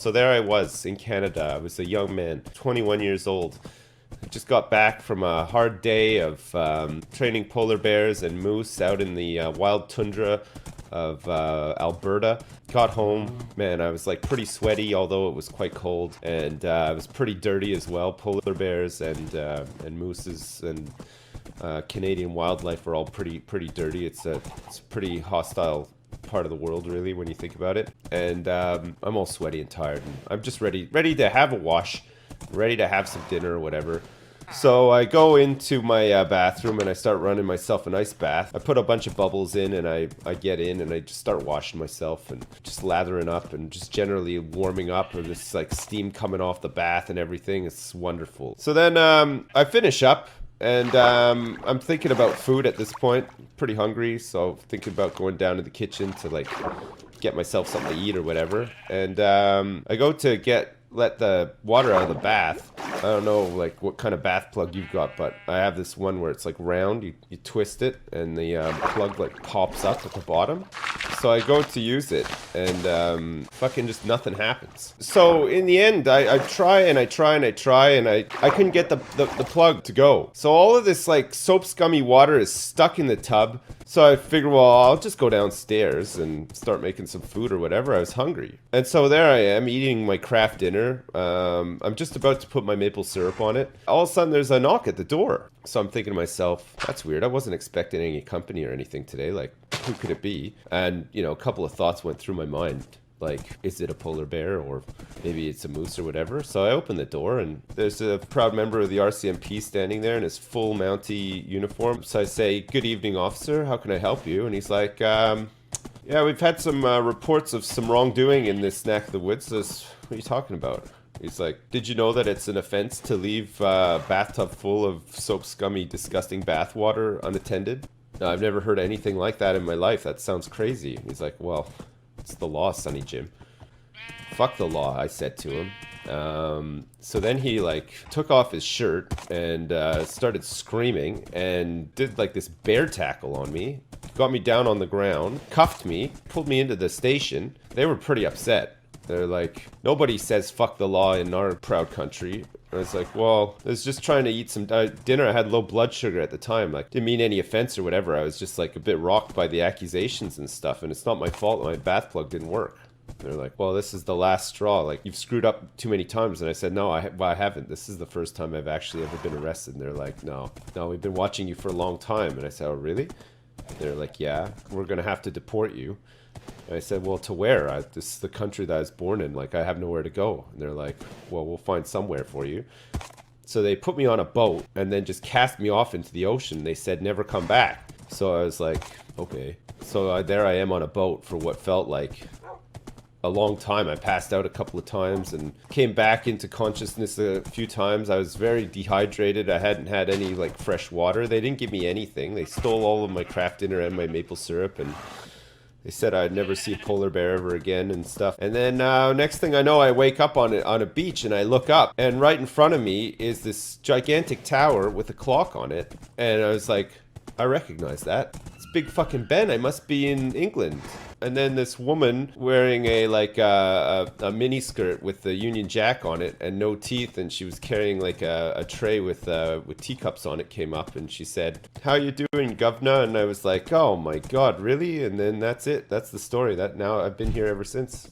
So there I was in Canada. I was a young man, 21 years old. I just got back from a hard day of training polar bears and moose out in the wild tundra of Alberta. Got home, man, I was like pretty sweaty, although it was quite cold, and I was pretty dirty as well. Polar bears and mooses and Canadian wildlife are all pretty dirty. It's a pretty hostile part of the world, really, when you think about it. And I'm all sweaty and tired, and I'm just ready to have a wash, ready to have some dinner or whatever. So I go into my bathroom and I start running myself an ice bath. I put a bunch of bubbles in and I get in and I just start washing myself and just lathering up and just generally warming up, or just like steam coming off the bath and everything. It's wonderful. So then I finish up and I'm thinking about food at this point. Pretty hungry, so thinking about going down to the kitchen to like get myself something to eat or whatever. And I go to let the water out of the bath. I don't know like what kind of bath plug you've got, but I have this one where it's like round. You twist it and the plug like pops up at the bottom. So I go to use it and fucking just nothing happens. So in the end, I try and I couldn't get the plug to go. So all of this like soap scummy water is stuck in the tub. So I figured, well, I'll just go downstairs and start making some food or whatever. I was hungry. And so there I am eating my craft dinner. I'm just about to put my maple syrup on it. All of a sudden there's a knock at the door. So I'm thinking to myself, that's weird. I wasn't expecting any company or anything today. Like, who could it be? And, you know, a couple of thoughts went through my mind. Like, is it a polar bear or maybe it's a moose or whatever? So I open the door and there's a proud member of the RCMP standing there in his full Mountie uniform. So I say, good evening, officer. How can I help you? And he's like, yeah, we've had some reports of some wrongdoing in this neck of the woods. What are you talking about? He's like, did you know that it's an offense to leave a bathtub full of soap scummy, disgusting bath water unattended? No, I've never heard anything like that in my life. That sounds crazy. He's like, well, it's the law, Sonny Jim. Fuck the law, I said to him. So then he like took off his shirt and started screaming and did like this bear tackle on me. Got me down on the ground, cuffed me, pulled me into the station. They were pretty upset. They're like, nobody says fuck the law in our proud country. I was like, well, I was just trying to eat some dinner. I had low blood sugar at the time. Like, didn't mean any offense or whatever. I was just like a bit rocked by the accusations and stuff. And it's not my fault that my bath plug didn't work. They're like, well, this is the last straw. Like, you've screwed up too many times. And I said, no, I haven't. This is the first time I've actually ever been arrested. And they're like, no, we've been watching you for a long time. And I said, oh, really? They're like, yeah, we're going to have to deport you. And I said, well, to where? This is the country that I was born in. Like, I have nowhere to go. And they're like, well, we'll find somewhere for you. So they put me on a boat and then just cast me off into the ocean. They said, never come back. So I was like, okay. So there I am on a boat for what felt like a long time. I passed out a couple of times and came back into consciousness a few times. I was very dehydrated. I hadn't had any like fresh water. They didn't give me anything. They stole all of my craft dinner and my maple syrup, and they said I'd never see a polar bear ever again and stuff. And then next thing I know, I wake up on a beach and I look up, and right in front of me is this gigantic tower with a clock on it. And I was like, I recognize that. It's Big fucking Ben. I must be in England. And then this woman wearing a mini skirt with the Union Jack on it and no teeth, and she was carrying like a tray with teacups on it, came up and she said, "How you doing, governor?" And I was like, "Oh my god, really?" And then that's it. That's the story. That now I've been here ever since.